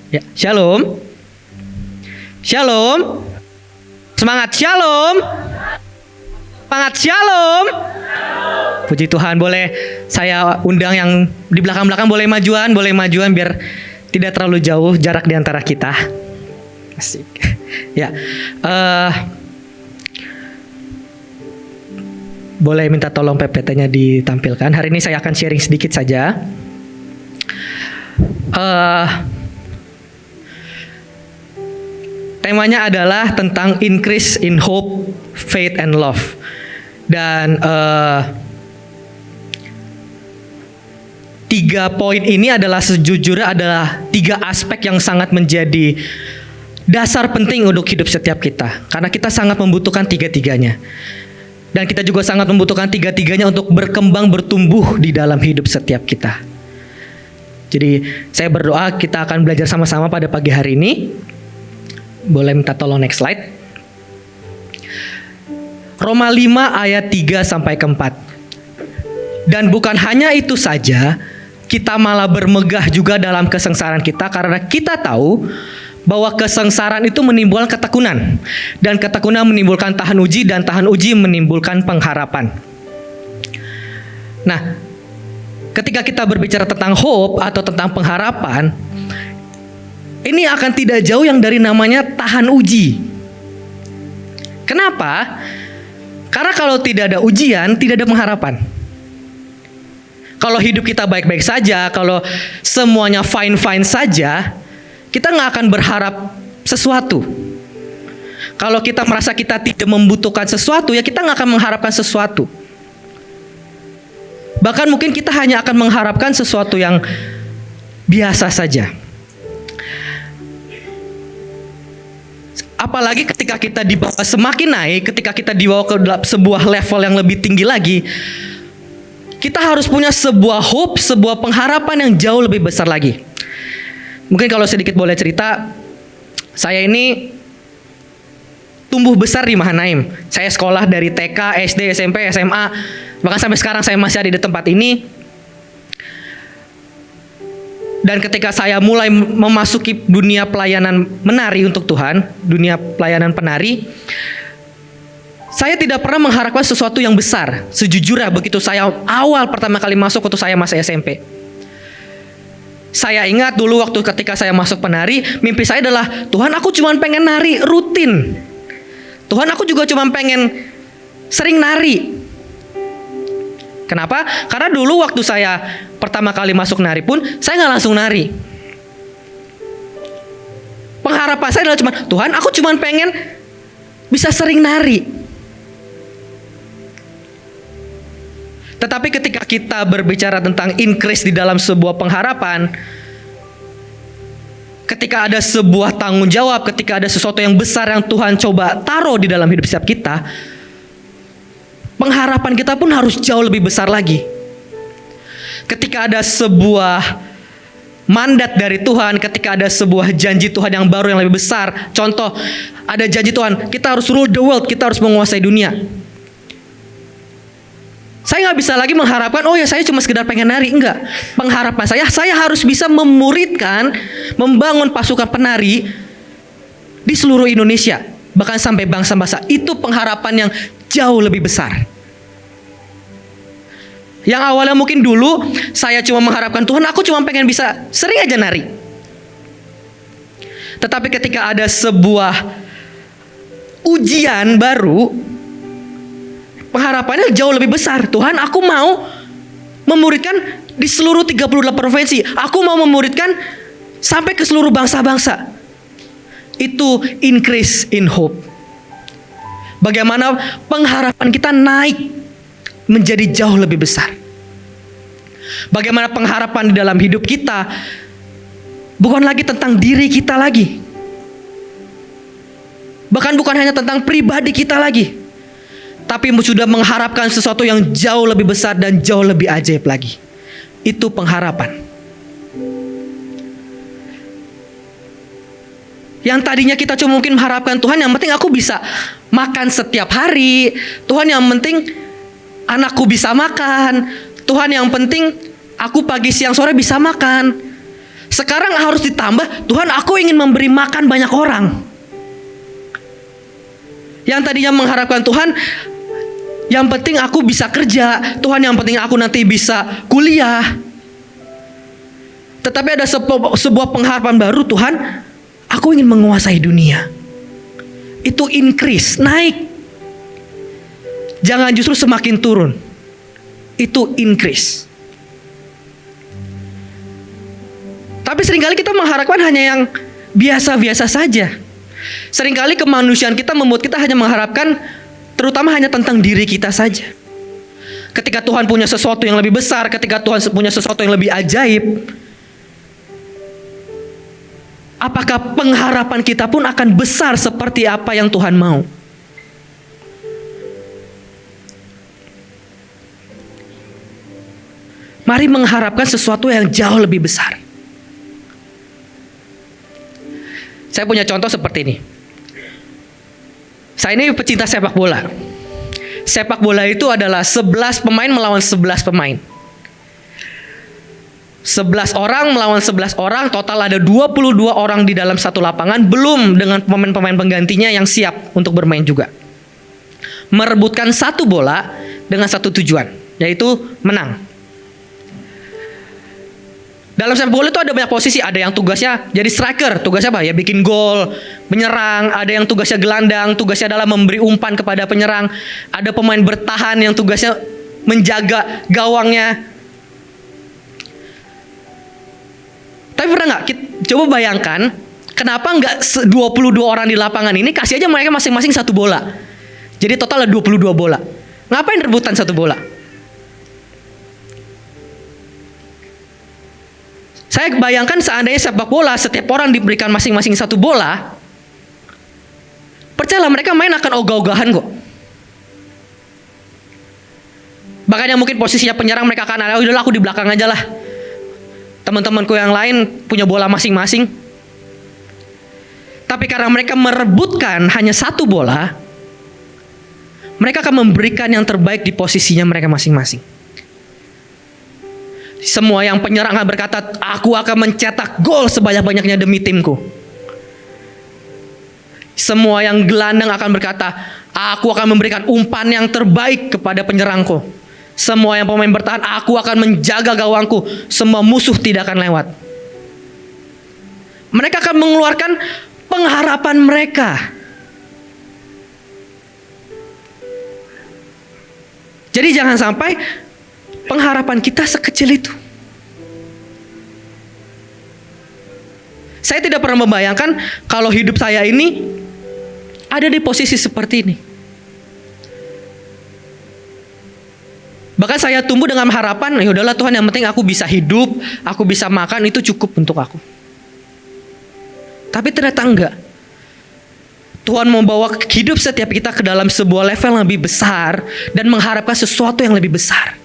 Ya, shalom. Shalom. Semangat shalom. Semangat shalom. Puji Tuhan, boleh saya undang yang di belakang-belakang boleh majuan biar tidak terlalu jauh jarak di antara kita. Asik. Ya. Boleh minta tolong PPT-nya ditampilkan. Hari ini saya akan sharing sedikit saja. Temanya adalah tentang increase in hope, faith, and love. Dan 3 poin ini adalah sejujurnya adalah 3 aspek yang sangat menjadi dasar penting untuk hidup setiap kita. Karena kita sangat membutuhkan 3-tiganya. Dan kita juga sangat membutuhkan 3-tiganya untuk berkembang, bertumbuh di dalam hidup setiap kita. Jadi saya berdoa kita akan belajar sama-sama pada pagi hari ini. Boleh minta tolong next slide. Roma 5 ayat 3 sampai ke 4. Dan bukan hanya itu saja, kita malah bermegah juga dalam kesengsaraan kita karena kita tahu bahwa kesengsaraan itu menimbulkan ketekunan, dan ketekunan menimbulkan tahan uji, dan tahan uji menimbulkan pengharapan. Nah, ketika kita berbicara tentang hope atau tentang pengharapan, ini akan tidak jauh yang dari namanya tahan uji. Kenapa? Karena kalau tidak ada ujian, tidak ada pengharapan. Kalau hidup kita baik-baik saja, kalau semuanya fine-fine saja, kita nggak akan berharap sesuatu. Kalau kita merasa kita tidak membutuhkan sesuatu, ya kita nggak akan mengharapkan sesuatu. Bahkan mungkin kita hanya akan mengharapkan sesuatu yang biasa saja. Apalagi ketika kita dibawa semakin naik, ketika kita dibawa ke sebuah level yang lebih tinggi lagi, kita harus punya sebuah hope, sebuah pengharapan yang jauh lebih besar lagi. Mungkin kalau sedikit boleh cerita, saya ini tumbuh besar di Mahanaim. Saya sekolah dari TK, SD, SMP, SMA, bahkan sampai sekarang saya masih ada di tempat ini. Dan ketika saya mulai memasuki dunia pelayanan menari untuk Tuhan, dunia pelayanan penari, saya tidak pernah mengharapkan sesuatu yang besar. Sejujurnya begitu saya awal pertama kali masuk waktu saya masih SMP. Saya ingat dulu waktu ketika saya masuk penari, mimpi saya adalah, Tuhan aku cuma pengen nari rutin. Tuhan aku juga cuma pengen sering nari. Kenapa? Karena dulu waktu saya pertama kali masuk nari pun, saya nggak langsung nari. Pengharapan saya adalah Tuhan aku cuma pengen bisa sering nari. Tetapi ketika kita berbicara tentang increase di dalam sebuah pengharapan, ketika ada sebuah tanggung jawab, ketika ada sesuatu yang besar yang Tuhan coba taruh di dalam hidup setiap kita, pengharapan kita pun harus jauh lebih besar lagi. Ketika ada sebuah mandat dari Tuhan, ketika ada sebuah janji Tuhan yang baru yang lebih besar, contoh ada janji Tuhan, kita harus rule the world, kita harus menguasai dunia. Saya nggak bisa lagi mengharapkan, oh ya saya cuma sekedar pengen nari. Enggak. Pengharapan saya harus bisa memuridkan, membangun pasukan penari di seluruh Indonesia, bahkan sampai bangsa-bangsa. Itu pengharapan yang jauh lebih besar. Yang awalnya mungkin dulu saya cuma mengharapkan Tuhan aku cuma pengen bisa sering aja nari. Tetapi ketika ada sebuah ujian baru, pengharapannya jauh lebih besar. Tuhan aku mau memuridkan di seluruh 38 provinsi. Aku mau memuridkan sampai ke seluruh bangsa-bangsa. Itu increase in hope. Bagaimana pengharapan kita naik menjadi jauh lebih besar. Bagaimana pengharapan di dalam hidup kita bukan lagi tentang diri kita lagi. Bahkan bukan hanya tentang pribadi kita lagi. Tapi sudah mengharapkan sesuatu yang jauh lebih besar dan jauh lebih ajaib lagi. Itu pengharapan. Yang tadinya kita cuma mungkin mengharapkan Tuhan yang penting aku bisa makan setiap hari. Tuhan yang penting anakku bisa makan. Tuhan yang penting aku pagi siang sore bisa makan. Sekarang harus ditambah, Tuhan aku ingin memberi makan banyak orang. Yang tadinya mengharapkan Tuhan, yang penting aku bisa kerja, Tuhan yang penting aku nanti bisa kuliah. Tetapi ada sebuah pengharapan baru, Tuhan aku ingin menguasai dunia. Itu increase, naik. Jangan justru semakin turun. Itu increase. Tapi seringkali kita mengharapkan hanya yang biasa-biasa saja. Seringkali kemanusiaan kita membuat kita hanya mengharapkan terutama hanya tentang diri kita saja. Ketika Tuhan punya sesuatu yang lebih besar, ketika Tuhan punya sesuatu yang lebih ajaib, apakah pengharapan kita pun akan besar seperti apa yang Tuhan mau? Mari mengharapkan sesuatu yang jauh lebih besar. Saya punya contoh seperti ini. Saya ini pecinta sepak bola. Sepak bola itu adalah 11 pemain melawan 11 pemain. 11 orang melawan 11 orang, total ada 22 orang di dalam satu lapangan, belum dengan pemain-pemain penggantinya yang siap untuk bermain juga. Merebutkan satu bola dengan satu tujuan, yaitu menang. Dalam sepak bola itu ada banyak posisi, ada yang tugasnya jadi striker, tugasnya apa? Ya bikin gol, menyerang, ada yang tugasnya gelandang, tugasnya adalah memberi umpan kepada penyerang, ada pemain bertahan yang tugasnya menjaga gawangnya. Tapi pernah nggak, coba bayangkan, kenapa nggak 22 orang di lapangan ini kasih aja mereka masing-masing satu bola. Jadi total ada 22 bola. Ngapain rebutan satu bola? Saya bayangkan seandainya sepak bola setiap orang diberikan masing-masing satu bola, percayalah mereka main akan ogah-ogahan kok. Bahkan yang mungkin posisinya penyerang mereka akan ada, udahlah aku di belakang aja lah. Teman-temanku yang lain punya bola masing-masing. Tapi karena mereka merebutkan hanya satu bola, mereka akan memberikan yang terbaik di posisinya mereka masing-masing. Semua yang penyerang akan berkata, aku akan mencetak gol sebanyak-banyaknya demi timku. Semua yang gelandang akan berkata, aku akan memberikan umpan yang terbaik kepada penyerangku. Semua yang pemain bertahan, aku akan menjaga gawangku. Semua musuh tidak akan lewat. Mereka akan mengeluarkan pengharapan mereka. Jadi jangan sampai pengharapan kita sekecil itu. Saya tidak pernah membayangkan kalau hidup saya ini ada di posisi seperti ini. Bahkan saya tumbuh dengan harapan, ya udahlah Tuhan, yang penting aku bisa hidup, aku bisa makan, itu cukup untuk aku. Tapi ternyata enggak. Tuhan membawa hidup setiap kita ke dalam sebuah level yang lebih besar dan mengharapkan sesuatu yang lebih besar.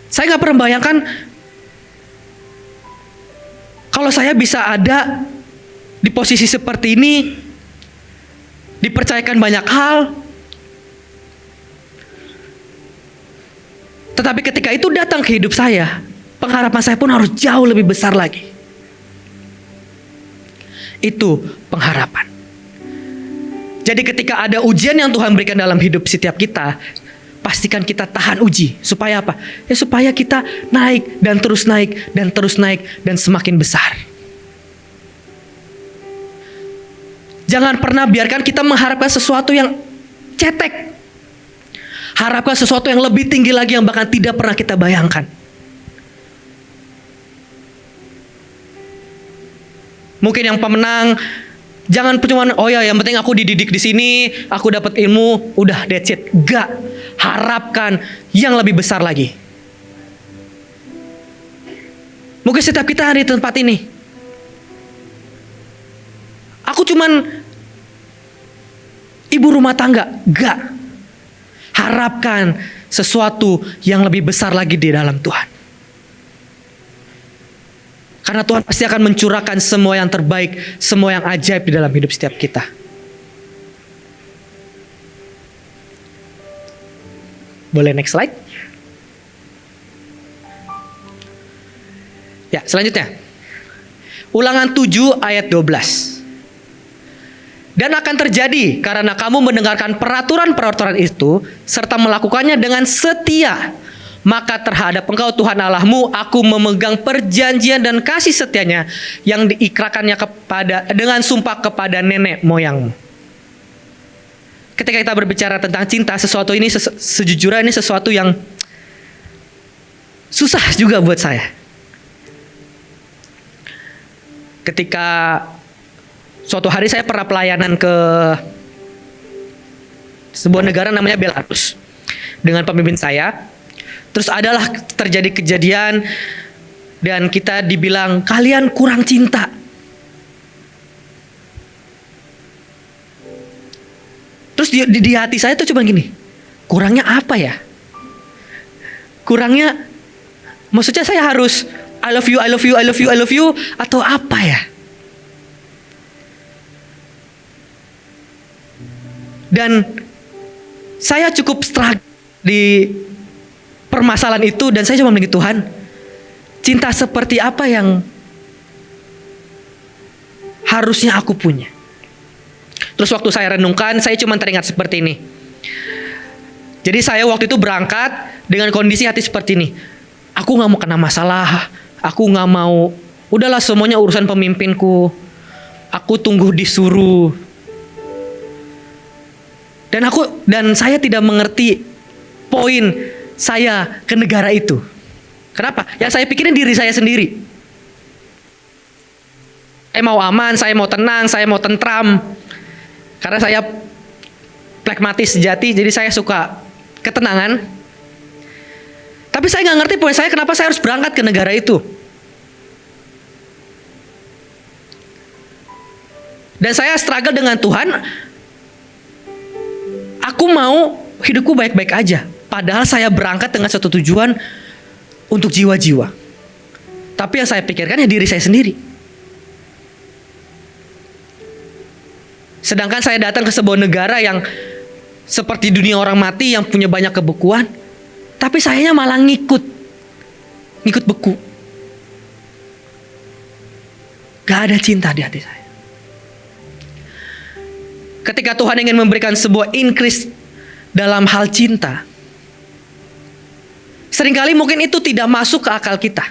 Saya gak pernah bayangkan kalau saya bisa ada di posisi seperti ini, dipercayakan banyak hal. Tetapi ketika itu datang ke hidup saya, pengharapan saya pun harus jauh lebih besar lagi. Itu pengharapan. Jadi ketika ada ujian yang Tuhan berikan dalam hidup setiap kita, pastikan kita tahan uji. Supaya apa? Ya supaya kita naik dan terus naik dan terus naik dan semakin besar. Jangan pernah biarkan kita mengharapkan sesuatu yang cetek. Harapkan sesuatu yang lebih tinggi lagi yang bahkan tidak pernah kita bayangkan. Mungkin yang pemenang, jangan cuma oh ya yang penting aku dididik di sini, aku dapat ilmu, udah that's it. Enggak. Harapkan yang lebih besar lagi. Mungkin setiap kita ada di tempat ini, aku cuman ibu rumah tangga. Enggak. Harapkan sesuatu yang lebih besar lagi di dalam Tuhan. Karena Tuhan pasti akan mencurahkan semua yang terbaik, semua yang ajaib di dalam hidup setiap kita. Boleh next slide? Ya, selanjutnya. Ulangan 7 ayat 12. Dan akan terjadi karena kamu mendengarkan peraturan-peraturan itu serta melakukannya dengan setia, maka terhadap engkau Tuhan Allahmu aku memegang perjanjian dan kasih setianya yang diikrarkannya dengan sumpah kepada nenek moyangmu. Ketika kita berbicara tentang cinta, sesuatu ini sejujurnya ini sesuatu yang susah juga buat saya. Ketika suatu hari saya pernah pelayanan ke sebuah negara namanya Belarus dengan pemimpin saya. Terus adalah terjadi kejadian dan kita dibilang kalian kurang cinta. Terus di hati saya tuh cuma gini, kurangnya apa ya? Kurangnya, maksudnya saya harus I love you, I love you, I love you, I love you, atau apa ya? Dan saya cukup struggle di permasalahan itu dan saya cuma bilang, Tuhan, cinta seperti apa yang harusnya aku punya? Terus waktu saya renungkan, saya cuma teringat seperti ini. Jadi saya waktu itu berangkat dengan kondisi hati seperti ini. Aku gak mau kena masalah. Aku gak mau, udahlah semuanya urusan pemimpinku. Aku tunggu disuruh. Dan saya tidak mengerti poin saya ke negara itu. Kenapa? Yang saya pikirin diri saya sendiri. Saya mau aman, saya mau tenang, saya mau tentram. Karena saya pragmatis sejati, jadi saya suka ketenangan. Tapi saya nggak ngerti poin saya kenapa saya harus berangkat ke negara itu. Dan saya struggle dengan Tuhan. Aku mau hidupku baik-baik aja. Padahal saya berangkat dengan satu tujuan untuk jiwa-jiwa. Tapi yang saya pikirkan ya diri saya sendiri. Sedangkan saya datang ke sebuah negara yang seperti dunia orang mati yang punya banyak kebekuan. Tapi sayanya malah ngikut beku. Gak ada cinta di hati saya. Ketika Tuhan ingin memberikan sebuah increase dalam hal cinta, seringkali mungkin itu tidak masuk ke akal kita.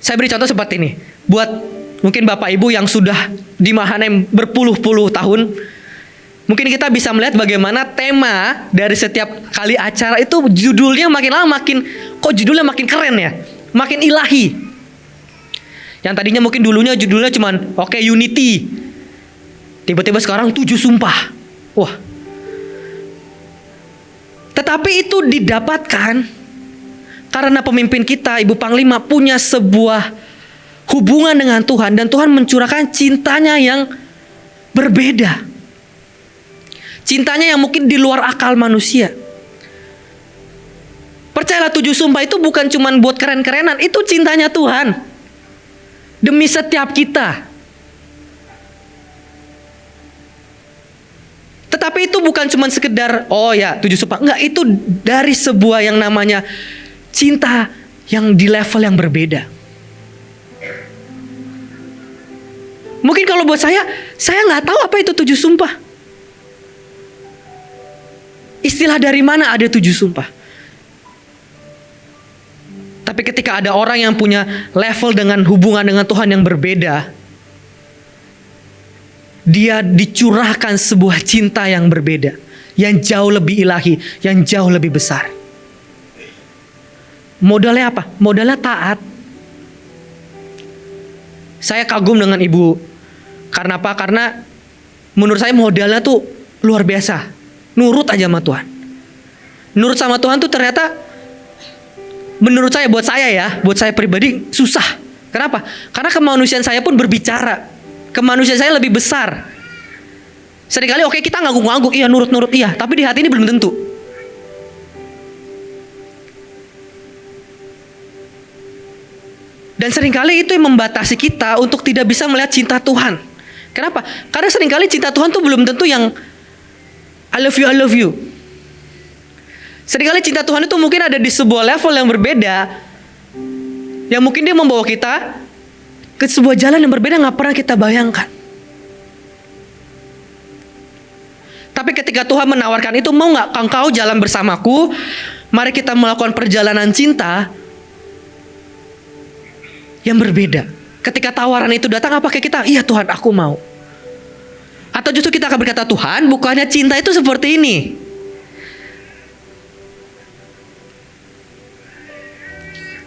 Saya beri contoh seperti ini. Buat mungkin Bapak Ibu yang sudah di Mahanaim berpuluh-puluh tahun, mungkin kita bisa melihat bagaimana tema dari setiap kali acara itu judulnya makin lama judulnya makin keren ya, makin ilahi. Yang tadinya mungkin dulunya judulnya cuman Unity, tiba-tiba sekarang 7 sumpah. Wah. Tetapi itu didapatkan karena pemimpin kita, Ibu Panglima, punya sebuah hubungan dengan Tuhan dan Tuhan mencurahkan cintanya yang berbeda. Cintanya yang mungkin di luar akal manusia. Percayalah 7 sumpah itu bukan cuma buat keren-kerenan, itu cintanya Tuhan demi setiap kita. Tetapi itu bukan cuma sekedar 7 sumpah. Enggak, itu dari sebuah yang namanya cinta yang di level yang berbeda. Mungkin kalau buat saya nggak tahu apa itu 7 sumpah. Istilah dari mana ada 7 sumpah. Tapi ketika ada orang yang punya level dengan hubungan dengan Tuhan yang berbeda, dia dicurahkan sebuah cinta yang berbeda, yang jauh lebih ilahi, yang jauh lebih besar. Modalnya apa? Modalnya taat. Saya kagum dengan Ibu. Karena apa? Karena menurut saya modalnya tuh luar biasa. Nurut aja sama Tuhan. Nurut sama Tuhan tuh ternyata menurut saya, buat saya pribadi susah. Kenapa? Karena kemanusiaan saya pun berbicara. Kemanusiaan saya lebih besar. Seringkali kita ngangguk-ngangguk, iya nurut-nurut iya, tapi di hati ini belum tentu. Dan seringkali itu yang membatasi kita untuk tidak bisa melihat cinta Tuhan. Kenapa? Karena seringkali cinta Tuhan tuh belum tentu yang I love you, I love you. Seringkali cinta Tuhan itu mungkin ada di sebuah level yang berbeda, Yang mungkin dia membawa kita ke sebuah jalan yang berbeda nggak pernah kita bayangkan. Tapi ketika Tuhan menawarkan itu, mau nggak engkau jalan bersamaku? Mari kita melakukan perjalanan cinta yang berbeda. Ketika tawaran itu datang, apakah kita, iya Tuhan aku mau? Atau justru kita akan berkata, Tuhan bukannya cinta itu seperti ini.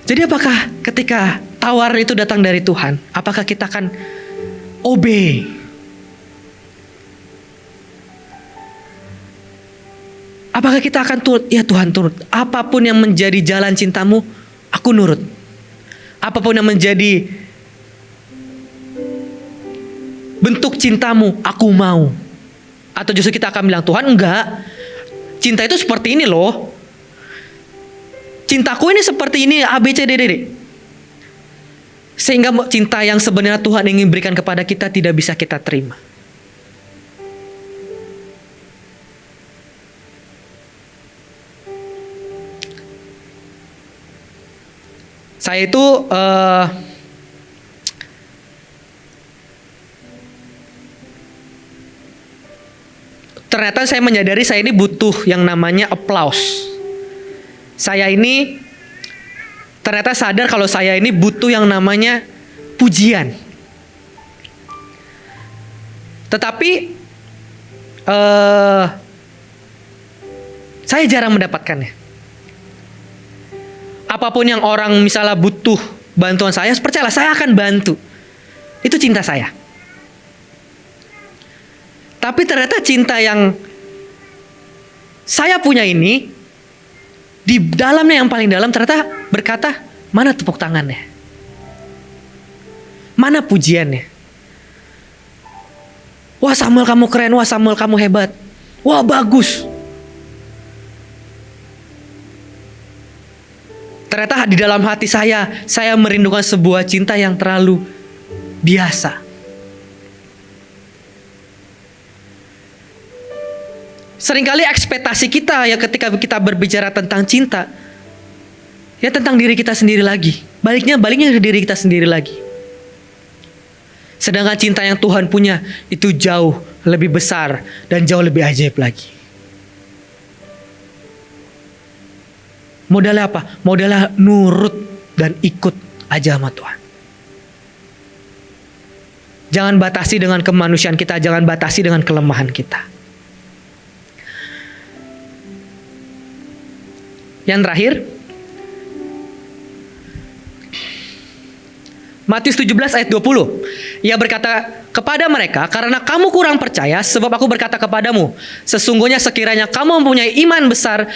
Jadi apakah ketika tawaran itu datang dari Tuhan, apakah kita akan obey? Apakah kita akan turut? Ya Tuhan turut. Apapun yang menjadi jalan cintamu, aku nurut. Apapun yang menjadi bentuk cintamu, aku mau. Atau justru kita akan bilang, Tuhan enggak. Cinta itu seperti ini loh. Cintaku ini seperti ini, A, B, C, D, D, D. Sehingga cinta yang sebenarnya Tuhan ingin berikan kepada kita tidak bisa kita terima. Saya itu ternyata saya menyadari saya ini butuh yang namanya applause. Saya ini ternyata sadar kalau saya ini butuh yang namanya pujian. Tetapi saya jarang mendapatkannya. Apapun yang orang misalnya butuh bantuan saya, percayalah saya akan bantu. Itu cinta saya. Tapi ternyata cinta yang saya punya ini, di dalamnya yang paling dalam ternyata berkata, mana tepuk tangannya? Mana pujiannya? Wah Samuel kamu keren, wah Samuel kamu hebat. Wah bagus. Ternyata di dalam hati saya merindukan sebuah cinta yang terlalu biasa. Seringkali ekspektasi kita ya ketika kita berbicara tentang cinta, ya tentang diri kita sendiri lagi. Baliknya ke diri kita sendiri lagi. Sedangkan cinta yang Tuhan punya itu jauh lebih besar dan jauh lebih ajaib lagi. Modalnya apa? Modalnya nurut dan ikut aja sama Tuhan. Jangan batasi dengan kemanusiaan kita, jangan batasi dengan kelemahan kita. Yang terakhir, Matius 17 ayat 20. Ia berkata kepada mereka, karena kamu kurang percaya, sebab aku berkata kepadamu, sesungguhnya sekiranya kamu mempunyai iman besar,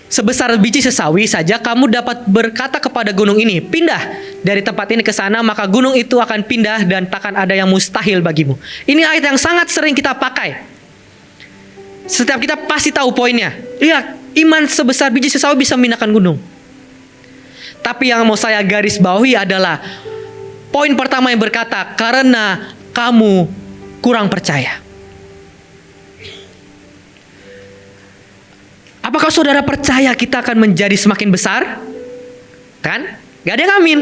sebesar biji sesawi saja, kamu dapat berkata kepada gunung ini, pindah dari tempat ini ke sana, maka gunung itu akan pindah dan takkan ada yang mustahil bagimu. Ini ayat yang sangat sering kita pakai. Setiap kita pasti tahu poinnya. Iya, iman sebesar biji sesawi bisa memindahkan gunung. Tapi yang mau saya garis bawahi adalah poin pertama yang berkata, karena kamu kurang percaya. Apakah saudara percaya kita akan menjadi semakin besar? Kan? Gak ada yang amin.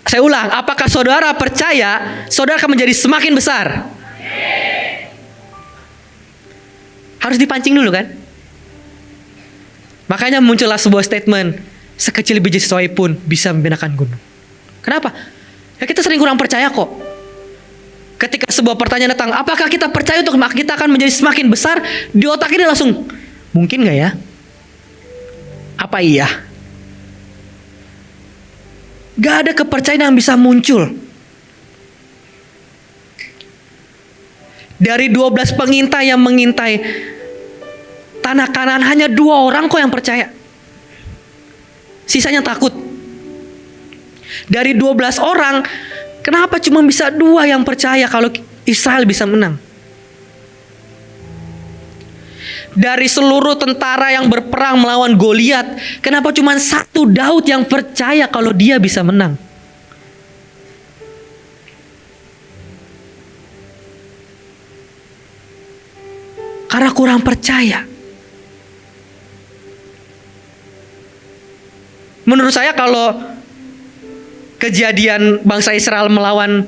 Saya ulang, apakah saudara percaya saudara akan menjadi semakin besar? Harus dipancing dulu kan? Makanya muncullah sebuah statement, sekecil biji sesawi pun bisa memindahkan gunung. Kenapa? Ya kita sering kurang percaya kok. Ketika sebuah pertanyaan datang, apakah kita percaya untuk kita akan menjadi semakin besar? Di otak ini langsung, mungkin gak ya? Apa iya? Gak ada kepercayaan yang bisa muncul. Dari 12 pengintai yang mengintai tanah Kanaan, hanya 2 orang kok yang percaya. Sisanya takut. Dari 12 orang, kenapa cuma bisa 2 yang percaya kalau Israel bisa menang? Dari seluruh tentara yang berperang melawan Goliat, kenapa cuma 1 Daud yang percaya kalau dia bisa menang? Karena kurang percaya. Menurut saya kalau kejadian bangsa Israel melawan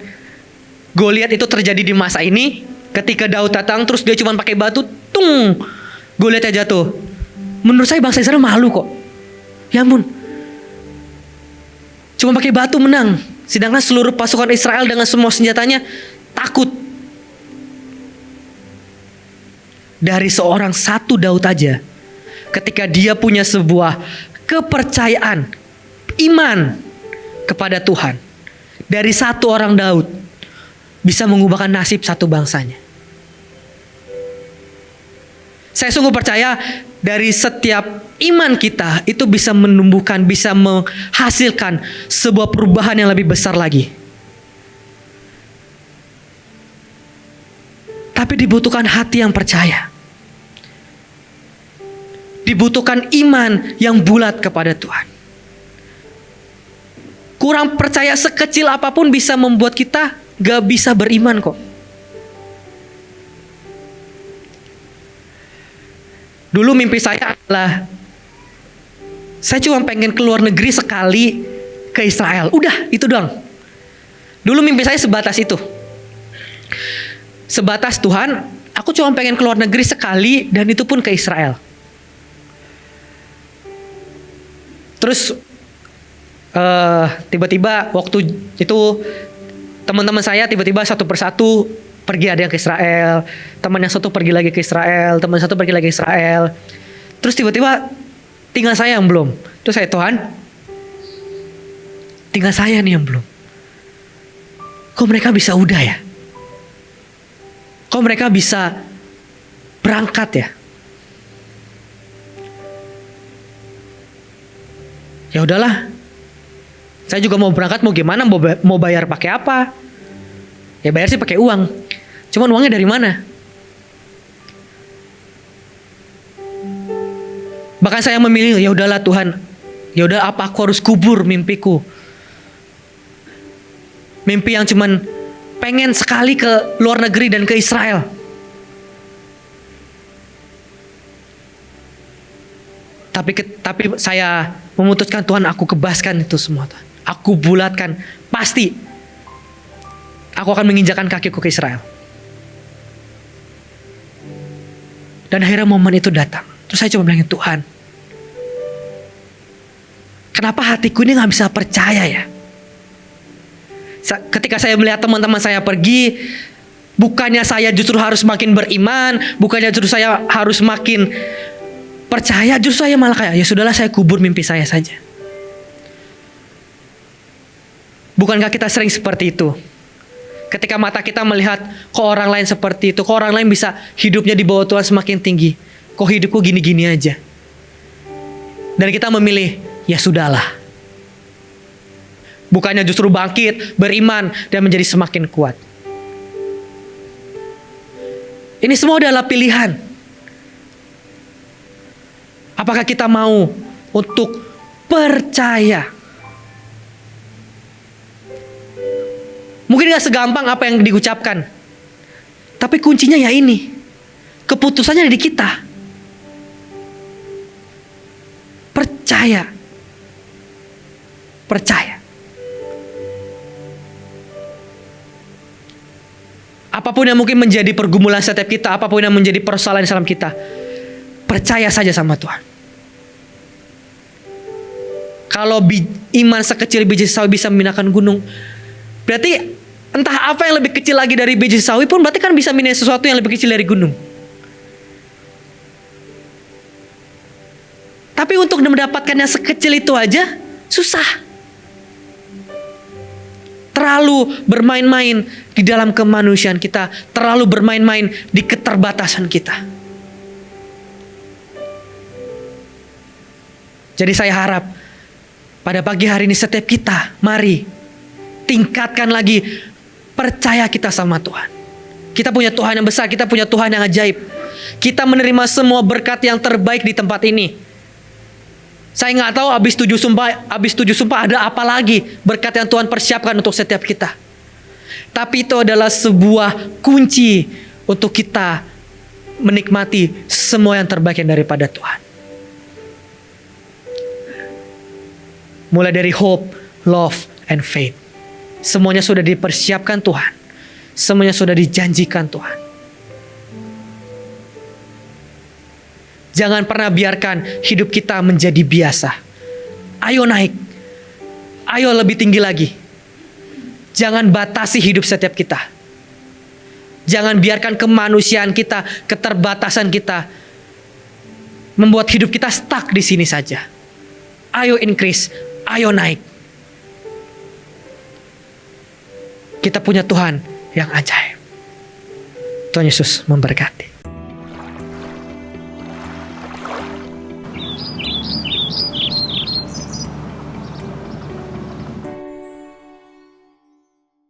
Goliat itu terjadi di masa ini, ketika Daud datang terus dia cuma pakai batu, tung, Goliatnya jatuh. Menurut saya bangsa Israel malu kok. Ya ampun, cuma pakai batu menang. Sedangkan seluruh pasukan Israel dengan semua senjatanya takut. Dari seorang satu Daud aja, ketika dia punya sebuah kepercayaan, iman kepada Tuhan, dari satu orang Daud bisa mengubahkan nasib satu bangsanya. Saya sungguh percaya dari setiap iman kita itu bisa menumbuhkan, bisa menghasilkan sebuah perubahan yang lebih besar lagi. Tapi dibutuhkan hati yang percaya. Dibutuhkan iman yang bulat kepada Tuhan. Kurang percaya sekecil apapun bisa membuat kita gak bisa beriman kok. Dulu mimpi saya adalah saya cuma pengen keluar negeri sekali ke Israel. Udah, itu doang. Dulu mimpi saya sebatas itu. Sebatas Tuhan, aku cuma pengen keluar negeri sekali dan itu pun ke Israel. Terus tiba-tiba waktu itu teman-teman saya tiba-tiba satu persatu pergi, ada yang ke Israel, teman yang satu pergi lagi ke Israel, teman satu pergi lagi ke Israel. Terus tiba-tiba tinggal saya yang belum. Terus saya, Tuhan, tinggal saya nih yang belum. Kok mereka bisa udah ya? Kok mereka bisa berangkat ya? Ya udahlah, saya juga mau berangkat, mau gimana, mau bayar pakai apa? Ya bayar sih pakai uang. Cuman uangnya dari mana? Bahkan saya memilih, ya udahlah Tuhan, ya udah apa aku harus kubur mimpiku? Mimpi yang cuman pengen sekali ke luar negeri dan ke Israel. Tapi saya memutuskan, Tuhan, aku kebaskan itu semua, Tuhan. Aku bulatkan, pasti aku akan menginjakan kakiku ke Israel. Dan akhirnya momen itu datang. Terus saya coba bilang, Tuhan, kenapa hatiku ini gak bisa percaya ya? Ketika saya melihat teman-teman saya pergi, bukannya saya justru harus makin beriman, bukannya justru saya harus makin percaya, justru saya malah kayak, ya sudahlah, saya kubur mimpi saya saja. Bukankah kita sering seperti itu? Ketika mata kita melihat kok orang lain seperti itu, kok orang lain bisa hidupnya di bawah Tuhan semakin tinggi, kok hidupku gini-gini aja. Dan kita memilih, ya sudahlah. Bukannya justru bangkit, beriman, dan menjadi semakin kuat. Ini semua adalah pilihan. Apakah kita mau untuk percaya? Mungkin gak segampang apa yang diucapkan, tapi kuncinya ya ini. Keputusannya ada di kita. Percaya. Percaya. Apapun yang mungkin menjadi pergumulan setiap kita, apapun yang menjadi persoalan dalam kita, percaya saja sama Tuhan. Kalau iman sekecil biji sawi bisa memindahkan gunung, berarti entah apa yang lebih kecil lagi dari biji sawi pun berarti kan bisa memindahkan sesuatu yang lebih kecil dari gunung. Tapi untuk mendapatkan yang sekecil itu aja susah. Terlalu bermain-main di dalam kemanusiaan kita, terlalu bermain-main di keterbatasan kita. Jadi saya harap pada pagi hari ini setiap kita, mari tingkatkan lagi percaya kita sama Tuhan. Kita punya Tuhan yang besar, kita punya Tuhan yang ajaib. Kita menerima semua berkat yang terbaik di tempat ini. Saya nggak tahu habis 7 sumpah ada apa lagi berkat yang Tuhan persiapkan untuk setiap kita. Tapi itu adalah sebuah kunci untuk kita menikmati semua yang terbaik yang daripada Tuhan. Mulai dari hope, love, and faith. Semuanya sudah dipersiapkan Tuhan. Semuanya sudah dijanjikan Tuhan. Jangan pernah biarkan hidup kita menjadi biasa. Ayo naik. Ayo lebih tinggi lagi. Jangan batasi hidup setiap kita. Jangan biarkan kemanusiaan kita, keterbatasan kita membuat hidup kita stuck di sini saja. Ayo increase, ayo naik. Kita punya Tuhan yang ajaib. Tuhan Yesus memberkati.